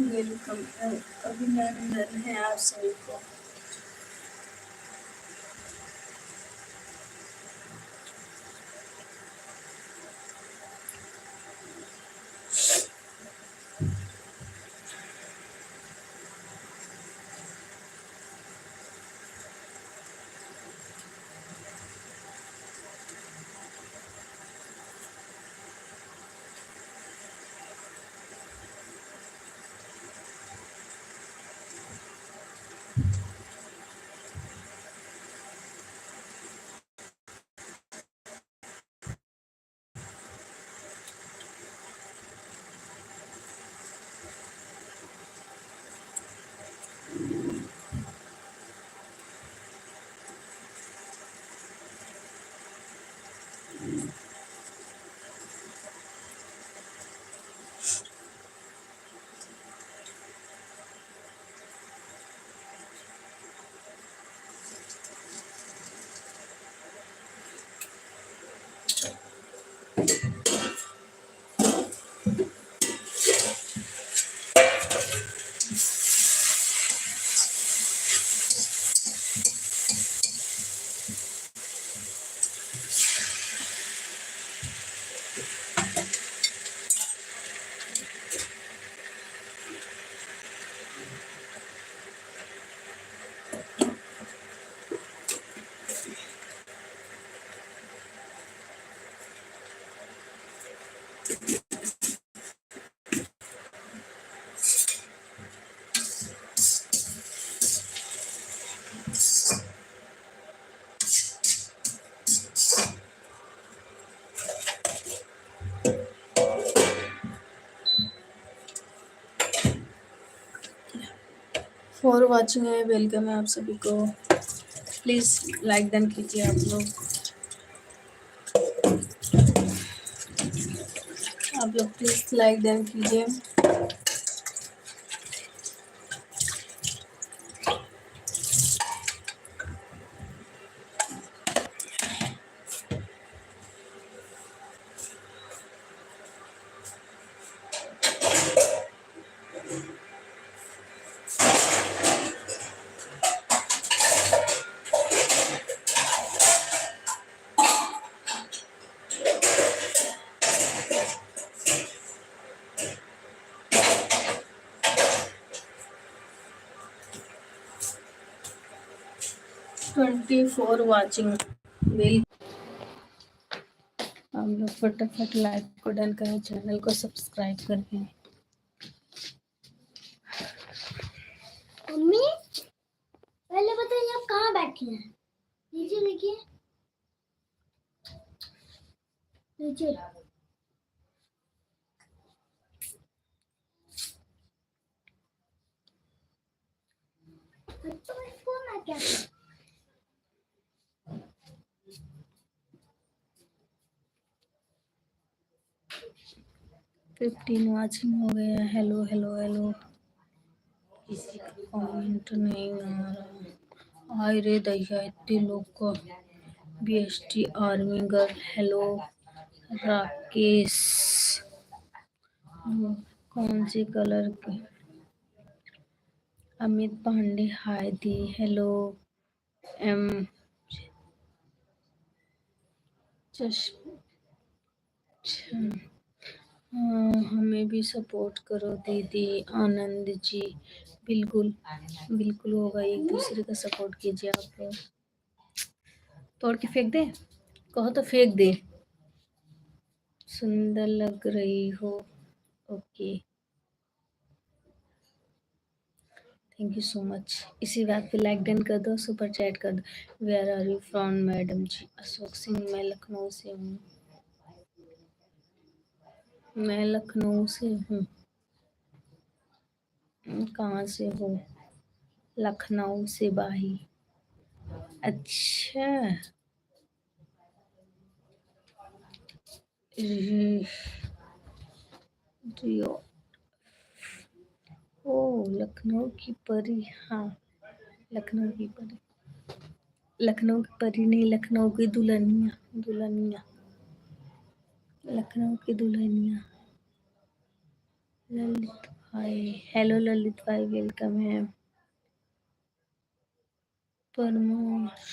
Welcome. अभिनंदन है आप सभी को। फॉर वॉचिंग है, वेलकम है आप सभी को। प्लीज लाइक डन कीजिए आप लोग। प्लीज लाइक डन कीजिए। Twenty four watching well. हम लोग फटाफट लाइक को डन करें, चैनल को सब्सक्राइब करके। मम्मी पहले बताइए आप कहाँ बैठी हैं? नीचे देखिए, नीचे। तो इसको मैं क्या करूं? 15 वॉचिंग हो गया। हेलो हेलो हेलो, किसी का कमेंट नहीं आ रहा। हाय रे दैया, इतने लोग को। BST army girl, hello. Rakesh, कौन सी कलर के? अमित पांडे, हाय दी, हेलो। एम हमें भी सपोर्ट करो दीदी। आनंद जी, बिल्कुल बिल्कुल होगा, एक दूसरे का सपोर्ट कीजिए आप लोग। तोड़ के फेंक दे, कहो तो फेंक दे। सुंदर लग रही हो। Okay, thank you so much. इसी बात पे लाइक डन कर दो, सुपर चैट कर दो। Where are you from madam ji? Ashok Singh, मैं लखनऊ से हूँ। मैं लखनऊ से हूँ। कहाँ से हो? लखनऊ से बाही। अच्छा, रियो। ओ, लखनऊ की परी। हाँ, लखनऊ की परी। लखनऊ की परी नहीं, लखनऊ की दुल्हनिया। दुल्हनिया, लखनऊ की दुल्हनिया। ललित हाय हेलो ललित भाई, वेलकम है। परमोश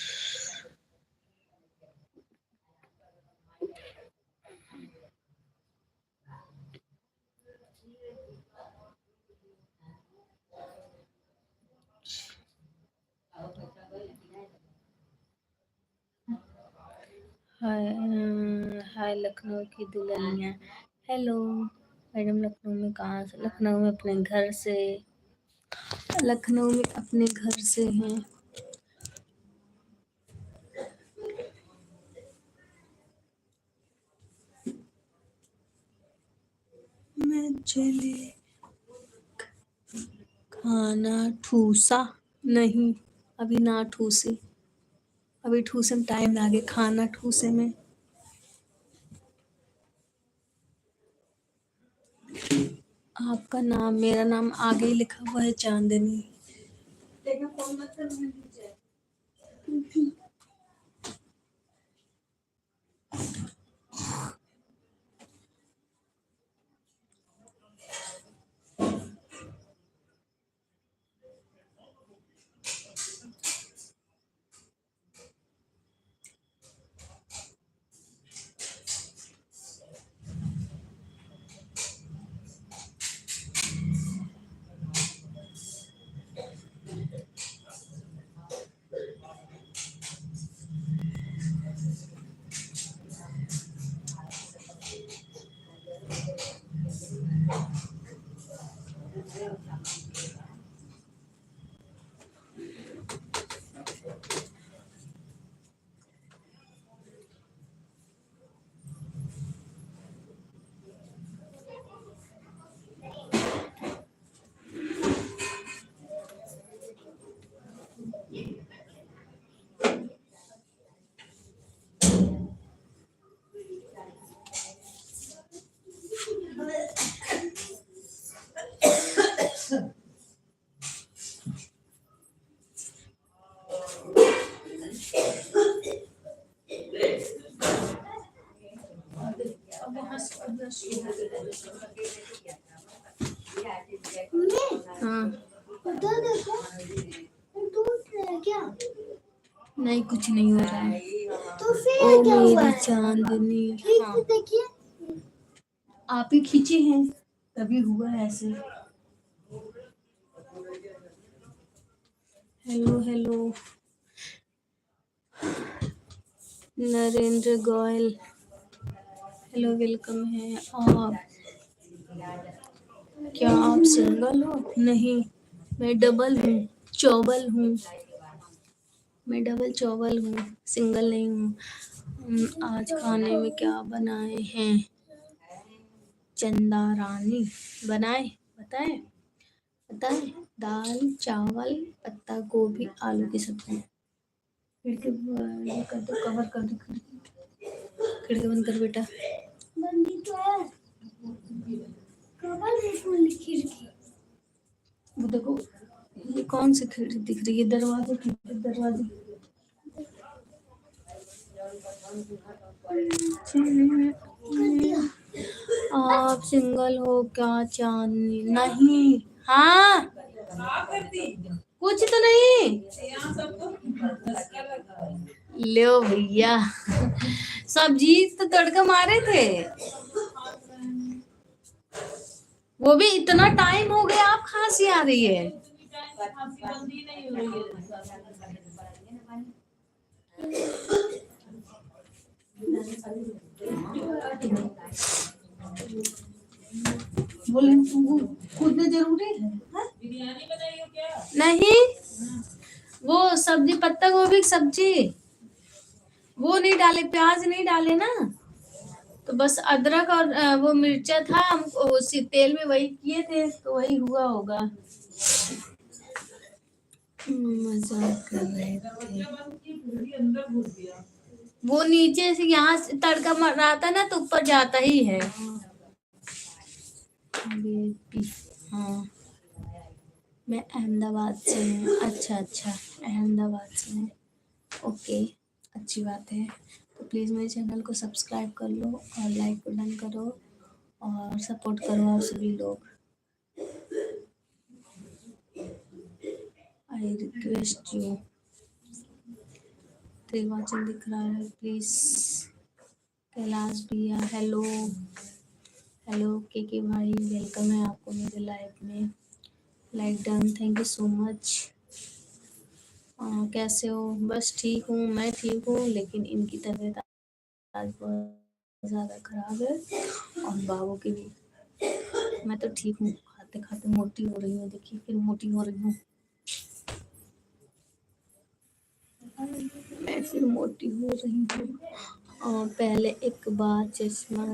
हाय लखनऊ की दुल्हनिया, हेलो मैडम। लखनऊ में कहाँ से? लखनऊ में अपने घर से, लखनऊ में अपने घर से हैं। मैं चले खाना ठूसा नहीं, अभी ना ठूसे, अभी ठूसे में टाइम लागे, खाना ठूसे में। आपका नाम, मेरा नाम आगे ही लिखा हुआ है, चांदनी। हाँ उधर देखो, टूट रहा है क्या? नहीं, कुछ नहीं हो रहा है। तो फिर ओ क्या हुआ मेरी है? चांदनी, ठीक हाँ है, देखिए। आप ही खींचे हैं तभी हुआ है ऐसे। Hello hello Narendra Goyal, hello welcome है आप। क्या आप सिंगल हो? नहीं, मैं डबल हूँ, चौबल हूँ, मैं डबल चौबल हूँ, सिंगल नहीं हूँ। आज खाने में क्या बनाए हैं? चंदा रानी बनाए, बताए बताए। दाल चावल पत्ता गोभी आलू की सब्जी। खिड़की ये कर दो, कवर कर दो खिड़की, खिड़की बंद कर बेटा। बंदी तो है, कवर है फुल खिड़की। वो देखो, ये कौन सी खिड़की दिख रही है? दरवाजे, खिड़की दरवाजे। आप सिंगल हो क्या चांदनी? नहीं, हाँ कुछ तो नहीं। लो भैया, सब्जी तो तड़का मारे थे, वो भी इतना टाइम हो गया, आप खांसी आ रही है। बोले कूदना जरूरी है? बिरयानी बनाई हो क्या? नहीं, वो सब्जी पत्ता गोभी की सब्जी, वो नहीं डाले, प्याज नहीं डाले ना, तो बस अदरक और वो मिर्चा था, हम उसी तेल में वही किए थे, तो वही हुआ होगा। मजाक कर रहे थे। वो नीचे से यहाँ से तड़का मर रहा था ना, तो ऊपर जाता ही है। बेबी, हाँ मैं अहमदाबाद से हूँ। अच्छा अच्छा, अहमदाबाद से हूँ, ओके, अच्छी बात है। तो प्लीज़ मेरे चैनल को सब्सक्राइब कर लो और लाइक बटन करो और सपोर्ट करो आप सभी लोग। I request you. Three watching दिख रहा है प्लीज। कैलाश भैया हेलो। हेलो के भाई वेलकम है आपको मेरे लाइव में। Like done, thank you so much. कैसे हो? बस ठीक हूँ, मैं ठीक हूँ, लेकिन इनकी तबीयत आज बहुत ज़्यादा खराब है और बाबू की भी। मैं तो ठीक हूँ, खाते खाते मोटी हो रही हूँ, देखिए फिर मोटी हो रही हूँ। मैं फिर मोटी हो रही हूँ। और पहले एक बार चश्मा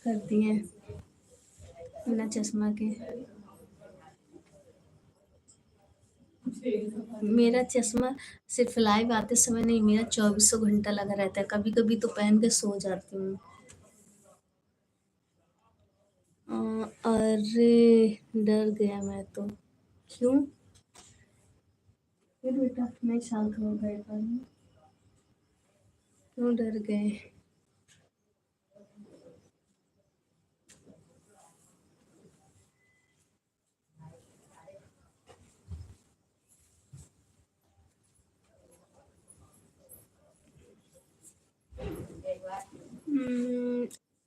कर दिए बिना चश्मा के। मेरा चश्मा सिर्फ लाइव आते समय नहीं, मेरा 2400 घंटा लगा रहता है। कभी कभी तो पहन के सो जाती हूँ। अरे डर गया मैं तो। क्यों? फिर बेटा नहीं शांत हो गए, क्यों डर गए?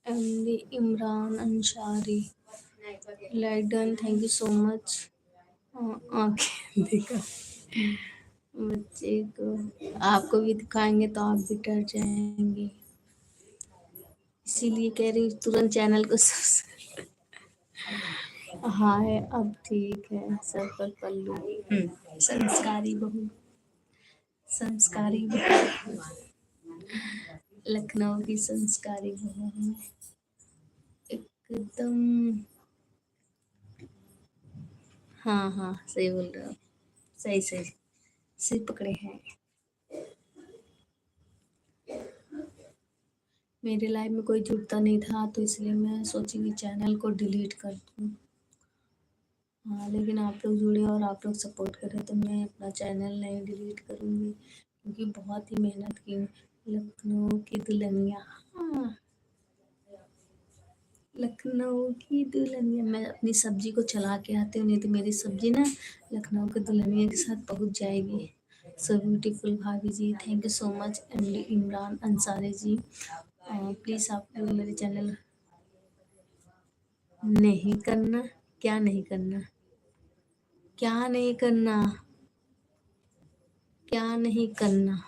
MD Imran Ansari like done, thank you so much. आंखें दिखा बच्चे को, आपको भी दिखाएंगे तो आप भी डर जाएंगे, इसीलिए कह रही हूँ तुरंत चैनल को हाँ है, अब ठीक है। सर पर पल्लू, संस्कारी बहू, संस्कारी बहू, लखनऊ की संस्कारी बहू हूँ मैं, एकदम। हाँ हाँ सही बोल रहे हो, सही सही सही पकड़े हैं। मेरे लाइफ में कोई जुड़ता नहीं था तो इसलिए मैं सोची कि चैनल को डिलीट कर दूँ। हाँ लेकिन आप लोग जुड़े और आप लोग सपोर्ट करें तो मैं अपना चैनल नहीं डिलीट करूँगी, क्योंकि बहुत ही मेहनत की। लखनऊ की दुल्हनिया, हाँ लखनऊ की दुल्हनिया, मैं अपनी सब्जी को चला के आती हूँ, नहीं तो मेरी सब्जी ना लखनऊ के दुल्हनिया के साथ पहुँच जाएगी। सो ब्यूटीफुल भाभी जी, thank you so much. MD Imran Ansari ji, please आप लोग मेरे चैनल नहीं करना। क्या नहीं करना? क्या नहीं करना? क्या नहीं करना?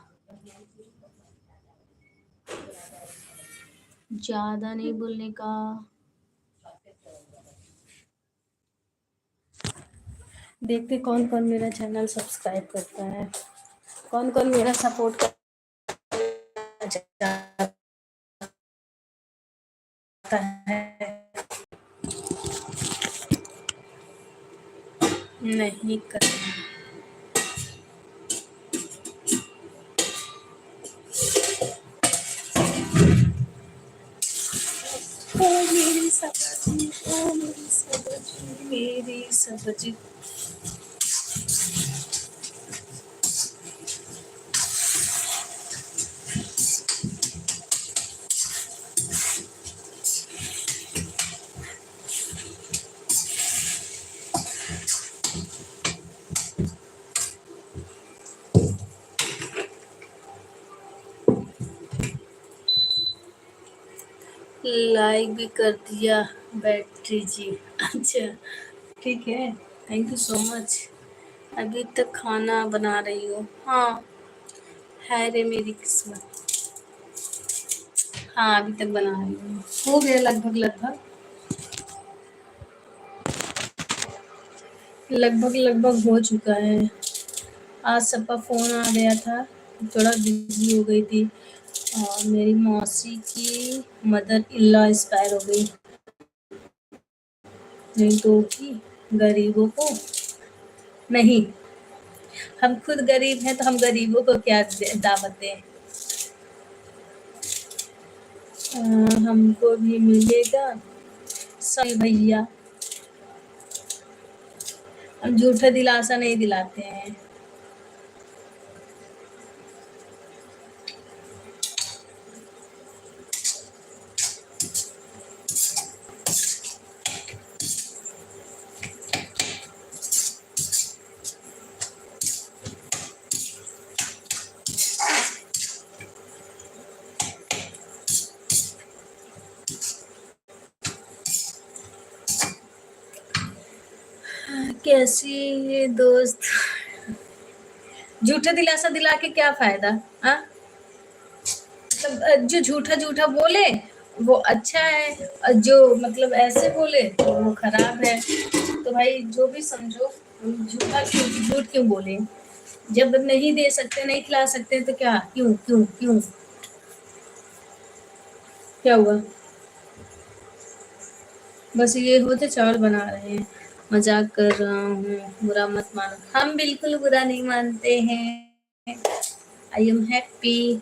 ज्यादा नहीं बोलने का। देखते कौन कौन मेरा चैनल सब्सक्राइब करता है, कौन कौन मेरा सपोर्ट करना चाहता है। नहीं करना। ओ मेरी सब्जी, ओ मेरी सब्जी, मेरी सब्जी। लाइक भी कर दिया बैटरी जी। अच्छा ठीक है, थैंक यू सो मच। अभी तक खाना बना रही हो? हाँ है रे मेरी किस्मत। हाँ अभी तक बना रही हूँ, हो गया लगभग लगभग लगभग लगभग हो चुका है। आज सबका फ़ोन आ गया था, थोड़ा बिजी हो गई थी। और मेरी मौसी की मदर इन लॉ एक्सपायर हो गई, नहीं तो की गरीबों को नहीं, हम खुद गरीब हैं तो हम गरीबों को क्या दावत दें। हमको भी मिलेगा। सही भैया, हम झूठा दिलासा नहीं दिलाते हैं। कैसी दोस्त, झूठा दिलासा दिला के क्या फायदा। हाँ, मतलब जो झूठा झूठा बोले वो अच्छा है, और जो मतलब ऐसे बोले तो वो खराब है। तो भाई जो भी समझो, झूठा क्यों, झूठ क्यों बोले, जब नहीं दे सकते, नहीं खिला सकते तो क्या, क्यों क्यों क्यों, क्या हुआ। बस ये होते चावल बना रहे हैं, मजाक कर रहा हूँ, बुरा मत मानो। हम बिल्कुल बुरा नहीं मानते हैं, आई एम हैप्पी।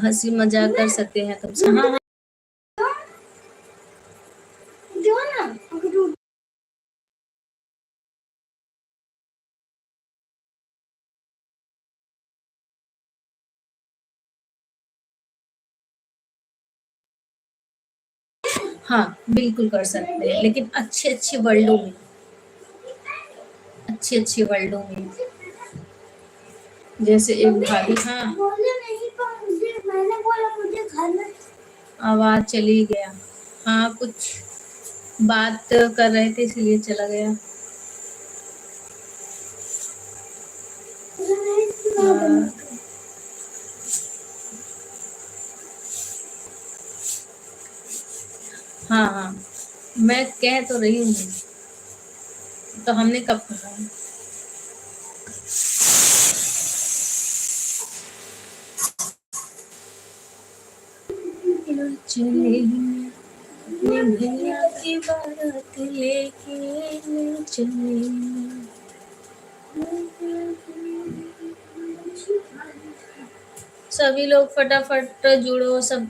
हंसी मजाक कर सकते हैं तुमसे। हाँ जो ना हाँ बिल्कुल कर सकते हैं, लेकिन अच्छे अच्छे वर्ल्डों में, अच्छे अच्छे वर्ल्डों में। जैसे एक भाभी, हाँ बोले नहीं, पर मुझे मैंने बोला मुझे घर में आवाज चली गया। हाँ कुछ बात कर रहे थे इसलिए चला गया। नहीं हाँ हाँ हाँ, मैं कह तो रही हूँ, तो हमने कब कहा। चले अपने भैया की बारात लेके चले। सभी लोग फटाफट जुड़ो, सब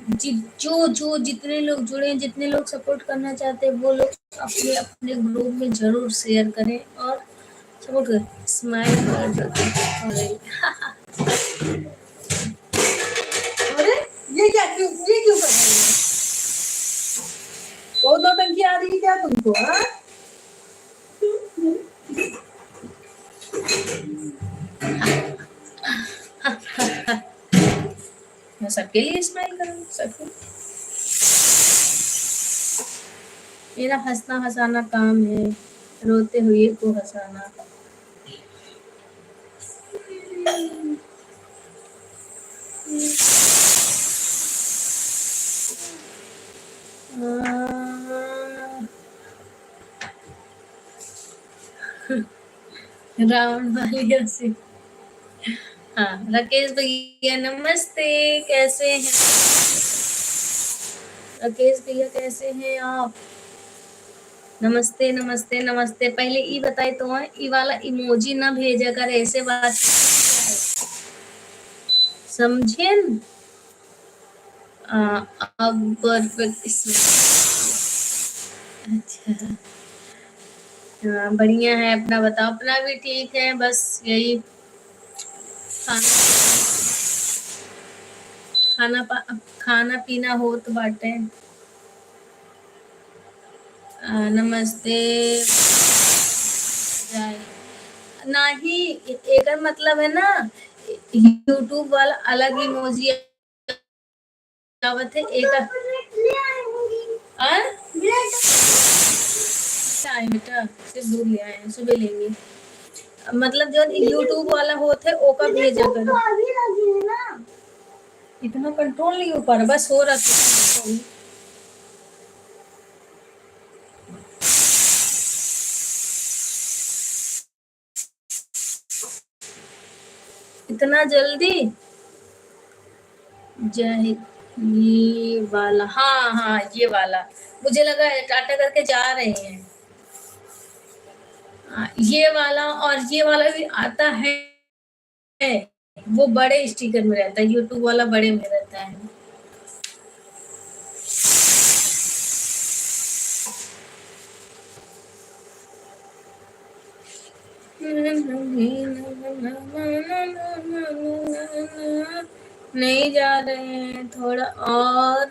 जो जो जितने लोग जुड़े, जितने लोग सपोर्ट करना चाहते हैं वो लोग अपने अपने ग्रुप में जरूर शेयर करें और सपोर्ट करें। स्माइल अरे अरे ये क्या, क्यों ये क्यों कर रही है, बहुत नौटंकी आ रही है क्या तुमको। हाँ मैं सबके लिए स्माइल करूँ, सबके। मेरा हंसना हंसाना काम है, रोते हुए को हंसाना। रावण वाली हंसी। हाँ राकेश भैया नमस्ते, कैसे हैं राकेश भैया, कैसे हैं आप। नमस्ते नमस्ते नमस्ते। पहले ई बताए तो ई वाला इमोजी ना भेजा कर, ऐसे बात समझे न? अब परफेक्ट। अच्छा हाँ बढ़िया है, अपना बताओ। अपना भी ठीक है, बस यही खाना खाना खाना पीना हो तो बाटे। नमस्ते जाए नाही, एक मतलब है ना, यूट्यूब वाला अलग इमोजी आवत है एक। ले आऊंगी हाँ ब्रेड। आए बेटा, सिर्फ दूध ले आए हैं, सुबह लेंगे। मतलब जो यूट्यूब वाला होता है ओका भेजा भूख तो करो। अभी लगी है ना। इतना कंट्रोल नहीं हो पा रहा, बस हो रहा था। इतना जल्दी जय, ये वाला, हाँ हाँ ये वाला, मुझे लगा है टाटा करके जा रहे हैं। ये वाला और ये वाला भी आता है, वो बड़े स्टिकर में रहता है, यूट्यूब वाला बड़े में रहता है। नहीं जा रहे हैं, थोड़ा और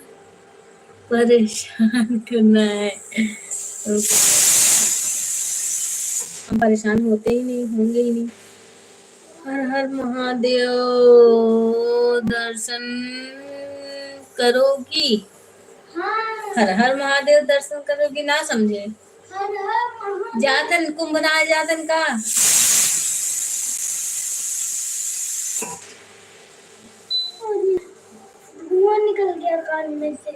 परेशान करना है तो। हम परेशान होते ही नहीं, होंगे ही नहीं। हर हर महादेव दर्शन करोगी। हाँ हर हर महादेव दर्शन करोगी, ना समझे। जातन कुंभनाय जातन का धुआं निकल गया कान में से।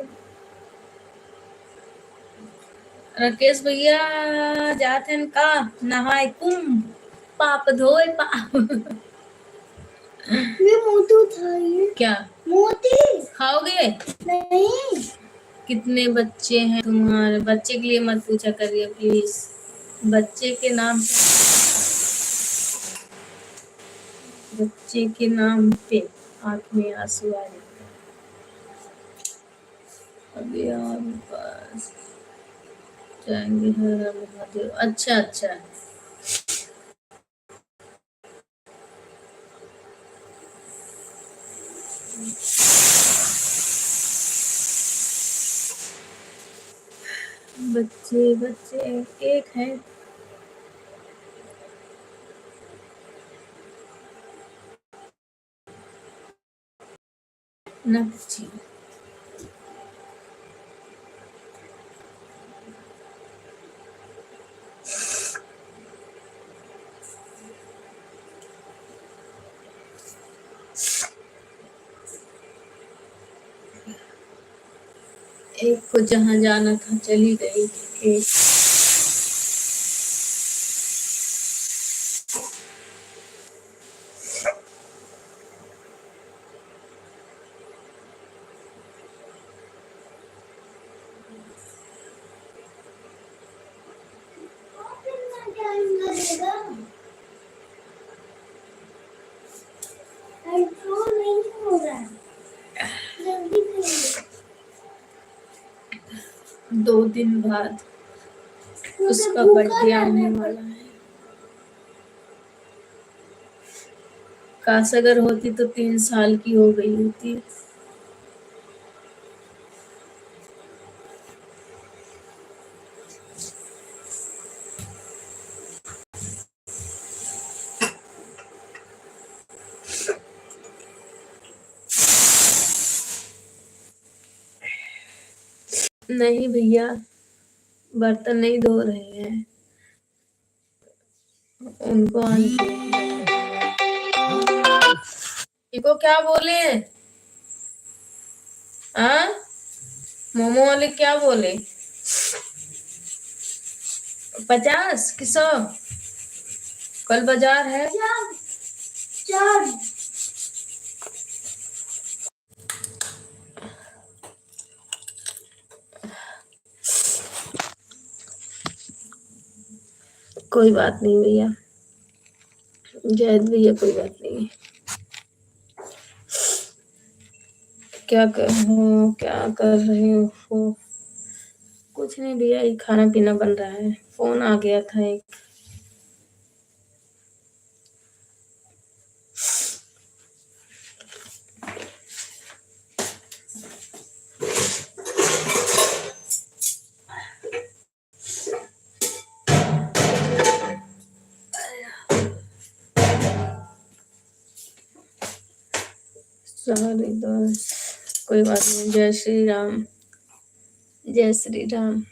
राकेश भैया जातन का नहाय कुंभ पाप धोए पाप। ये मोटू था ये। क्या मोती खाओगे? नहीं। कितने बच्चे हैं तुम्हारे? बच्चे के लिए मत पूछा करिए प्लीज। बच्चे के नाम बच्चे के नाम पे आंख में आंसू आ जाते हैं। अभी हम बस जाएंगे हर हर महादेव। अच्छा अच्छा बच्चे बच्चे एक है। ना बच्ची एक को जहाँ जाना था चली गई। एक कितना टाइम लगेगा? कंट्रोल नहीं हो रहा है। जल्दी करिए। 2 दिन बाद उसका बर्थडे आने वाला है। काश अगर होती तो 3 साल की हो गई होती। नहीं भैया बर्तन नहीं धो रहे हैं, उनको इनको क्या बोले? हाँ मोमो वाले क्या बोले? 50 कि 100? कल बाजार है। चार कोई बात नहीं भैया, जयद भैया कोई बात नहीं। क्या कर रहे हो? कुछ नहीं भैया, ये खाना पीना बन रहा है। फोन आ गया था एक। सॉरी दोस्त, कोई बात नहीं। जय श्री राम, जय श्री राम।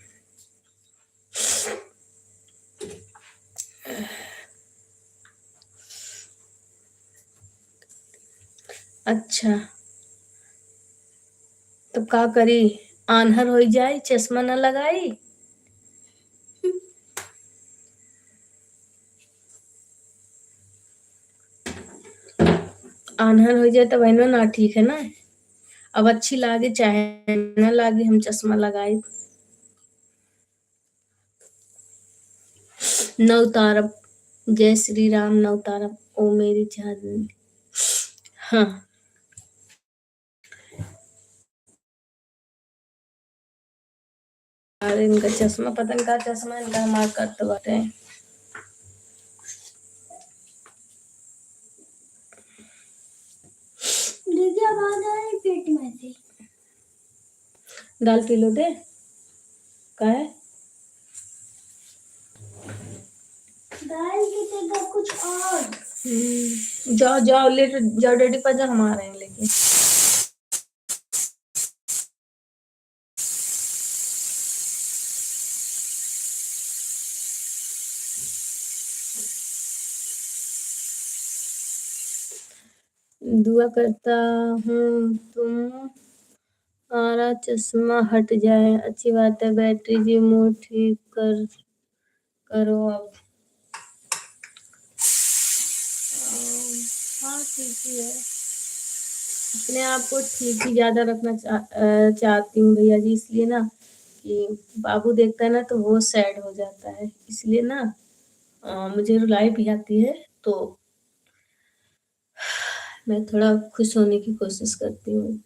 अच्छा तो का करी? आन्हर हो जाई, चश्मा न लगाई। आन्हर हो जाए तो बहनों ना ठीक है ना। अब अच्छी लागे चाहे न लागे, हम चश्मा लगाए। नवतारप, जय श्री राम नवतारप। ओ मेरी चांदनी। हाँ अरे इनका चश्मा पता नहीं का चश्मा इनका हमार करते बाटे। देखिए आवाज आ रही पेट में से। दाल पी लो दे का है? दाल की जगह कुछ और। जाओ जाओ ले जाओ, डैडी पर जा, हम आ रहे हैं लेके। दुआ करता हूँ तुम्हारा चश्मा हट जाए। अच्छी बात है। बैटरी जी मूड ठीक करो अब। हाँ ठीक ही है। अपने आप को ठीक ही ज्यादा रखना चाहती हूँ भैया जी, इसलिए ना कि बाबू देखता है ना तो वो सैड हो जाता है, इसलिए ना मुझे रुलाई भी आती है, तो मैं थोड़ा खुश होने की कोशिश करती हूँ।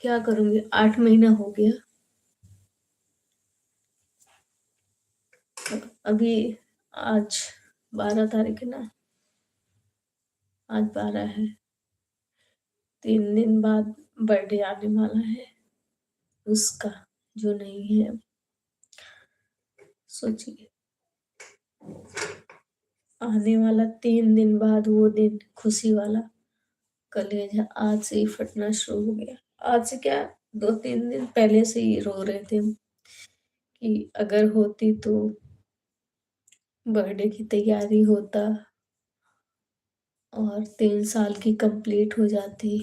क्या करूँगी, 8 महीना हो गया। अभी आज 12 तारीख है ना, आज 12 है। 3 दिन बाद बर्थडे आने वाला है उसका, जो नहीं है। सोचिए, आने वाला 3 दिन बाद वो दिन खुशी वाला, कलेजा आज से ही फटना शुरू हो गया। आज से क्या, 2-3 दिन पहले से ही रो रहे थे हम कि अगर होती तो बर्थडे की तैयारी होता और 3 साल की कंप्लीट हो जाती।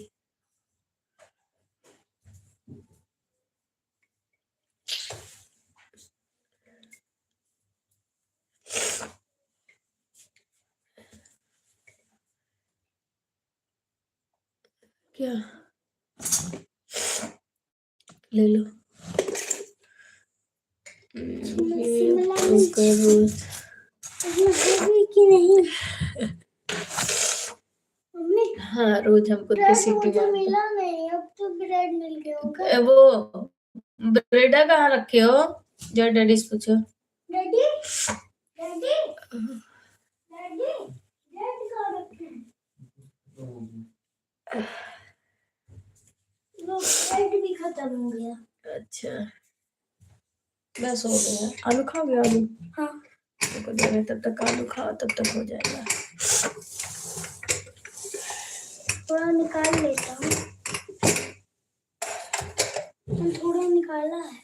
क्या ले लो। रोज कि नहीं मम्मी, हाँ, रोज हमको किसी की मुझे बात मिला नहीं, अब तो ब्रेड मिल गया होगा। वो ब्रेड कहाँ रखे हो, जो डैडी से पूछो। डैडी डैडी डैडी ब्रेड कहाँ रखे हैं? वो ब्रेड भी खत्म हो गया। अच्छा, बस हो गया। आलू खाओगे? आलू हाँ, को दे रहे, तब तक आलू खाओ, तब तक हो जाएगा। थोड़ा निकाल लेता हूँ। थोड़ा निकाला है।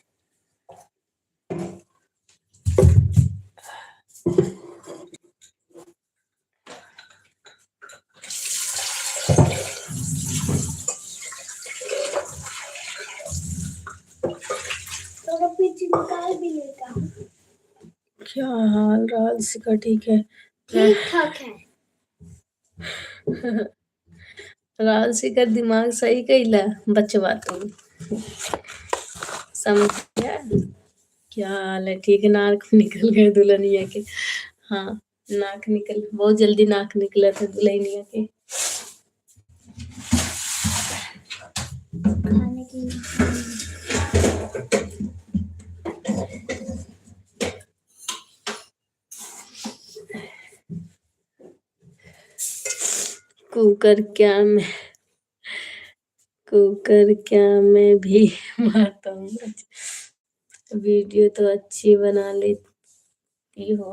थोड़ा पीछे निकाल भी लेता हूँ। क्या हाल राल सिका? ठीक है, ठीक ठाक है। राल सिका दिमाग सही कैला बचवा तुम, समझ क्या हाल है? ठीक है, नाक निकल गए दुल्हनिया के। हाँ, नाक निकल, बहुत जल्दी नाक निकला था दुल्हनिया के। खाने की कुकर क्या मैं भी मारता हूँ। वीडियो तो अच्छी बना लेती हो।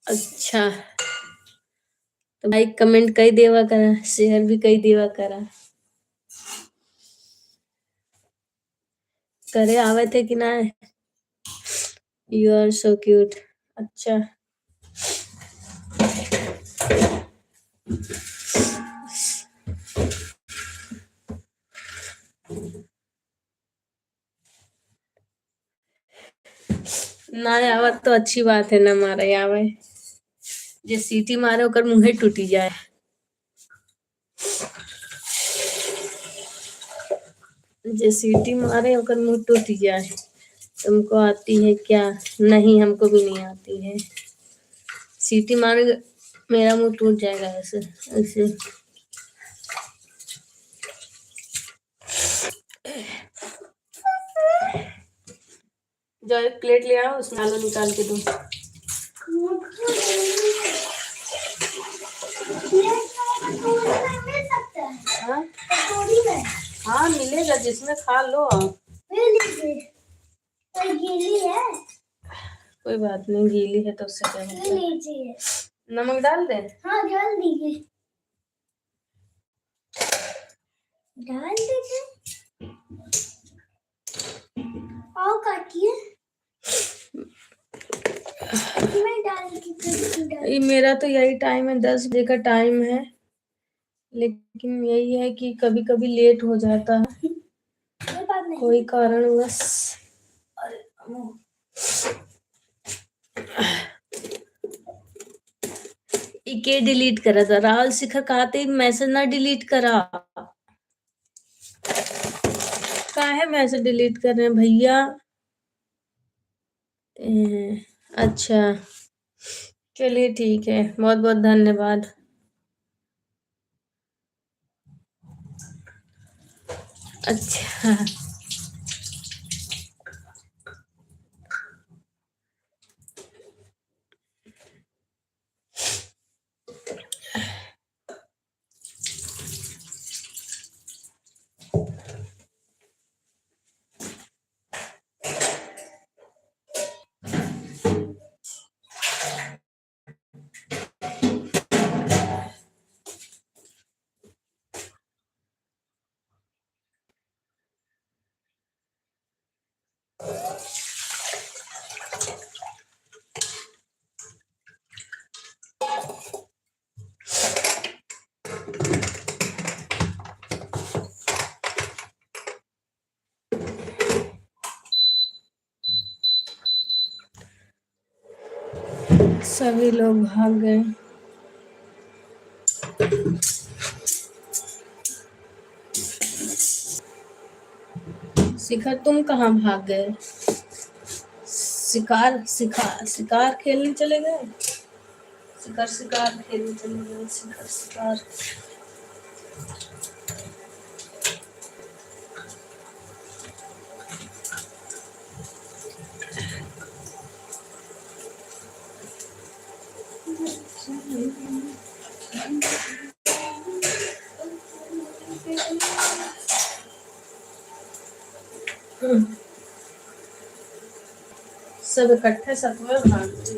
अच्छा, तो भाई कमेंट कई देवा करा, शेयर भी कई देवा करा। करे आवे थे कि ना? You are so cute. अच्छा, ना आवत तो अच्छी बात है, ना मारे आवे। जे सीटी मारे ओकर मुंहे टूटी जाए। जे सीटी मारे ओकर मुंह टूट जाए। तुमको आती है क्या? नहीं, हमको भी नहीं आती है। सीटी मारे मेरा मुंह टूट जाएगा ऐसे ऐसे। जो एक प्लेट ले आओ, उसमें आलू निकाल के दो। हाँ? हाँ मिलेगा, जिसमें खा लो। गीली है। कोई बात नहीं, गीली है तो उससे क्या होता है। नमक डाल दे। हाँ डाल दीजिए, डाल दीजिए। और काटिए। मैं डाल के ये मेरा तो यही टाइम है, 10 बजे का टाइम है, लेकिन यही है कि कभी कभी लेट हो जाता है कोई बात नहीं। कोई कारणवश। अरे इके डिलीट करा था राहुल शिखर कहते मैसेज ना डिलीट करा। काहे मैसेज डिलीट कर रहे हैं भैया? अच्छा चलिए ठीक है, बहुत बहुत धन्यवाद। अच्छा सभी लोग भाग गए। शिखर तुम कहाँ भाग गए? शिकार खेलने चले गए? शिकार खेलने चले गए, शिकार। सब इकट्ठे सतवे भाग गए।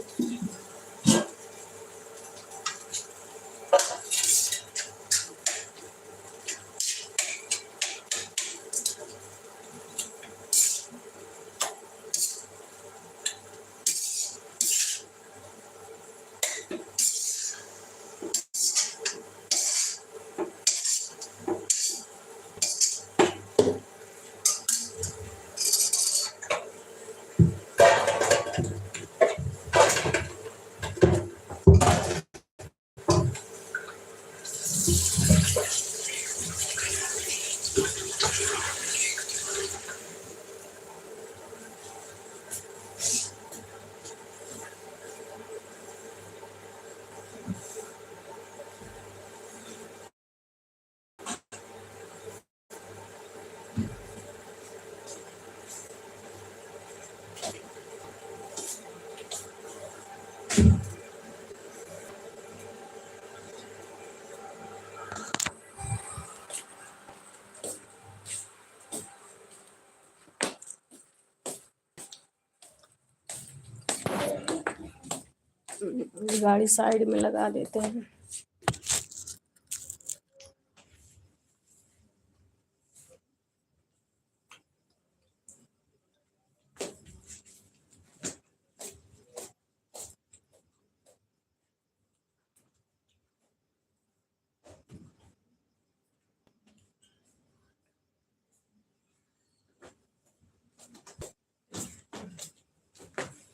गाड़ी साइड में लगा देते हैं।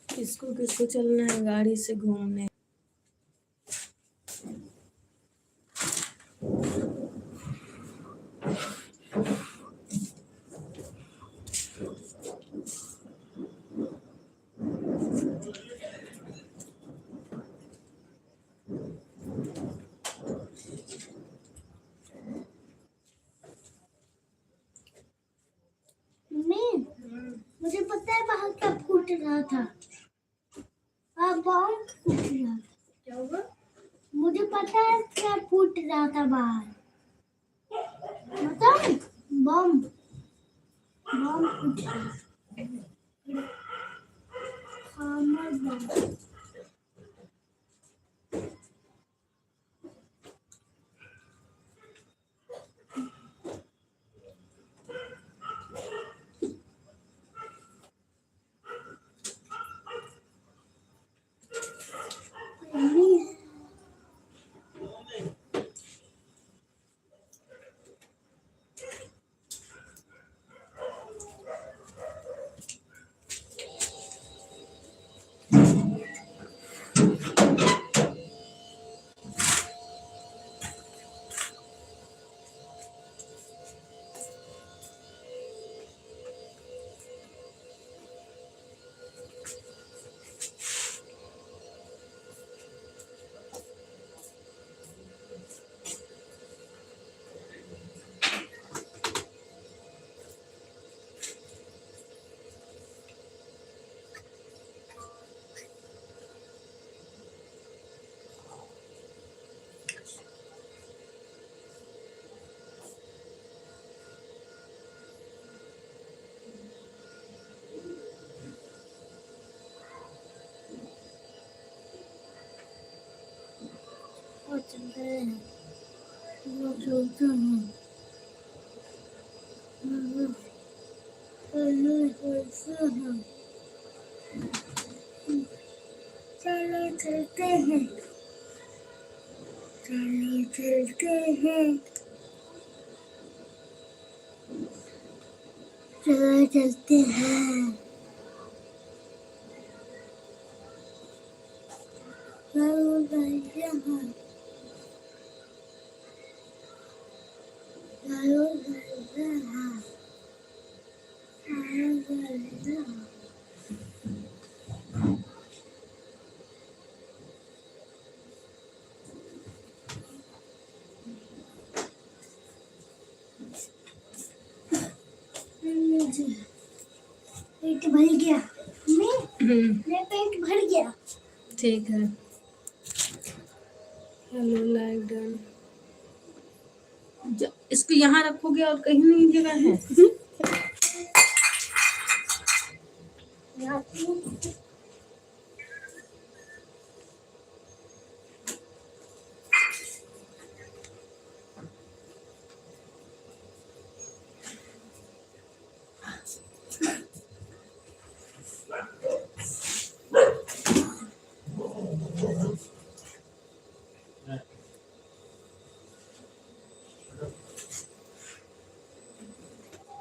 किसको किसको चलना है गाड़ी से घूमने? मुझे पता है बाहर क्या फूट रहा था। बॉम्ब फूट रहा था। क्या हुआ? मुझे पता है क्या फूट रहा था बाहर। बताओ, बॉम्ब फूट रहा था। खामर बॉम्ब। चलते हैं चलो चलते हैं चलो चलते हैं चलो चलते हैं चलो चलते हैं चलो चलते हैं चलो चलते हैं चलो चलते हैं पेट भर गया मेरा पेट भर गया ठीक है। Hello like done. इसको यहाँ रखोगे और कहीं नहीं जगह है?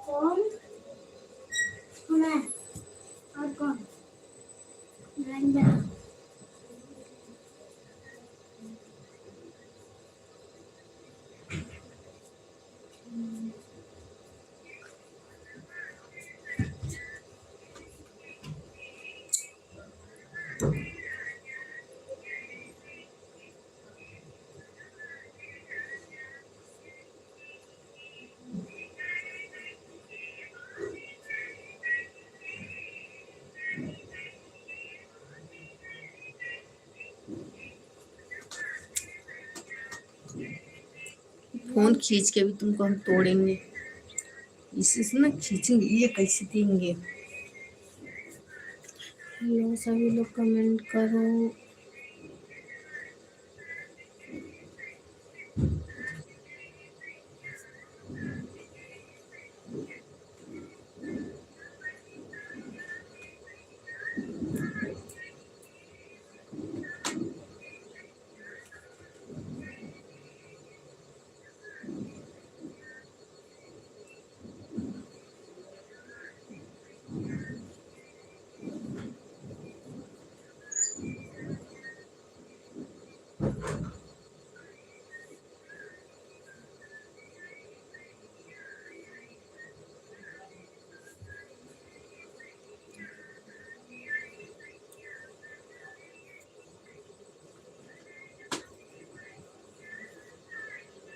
कौन मैं और कौन रंजना फोन खींच के भी तुमको हम तोड़ेंगे, इसी से ना खींचेंगे, ये कैसे देंगे। हेलो सभी लोग कमेंट करो।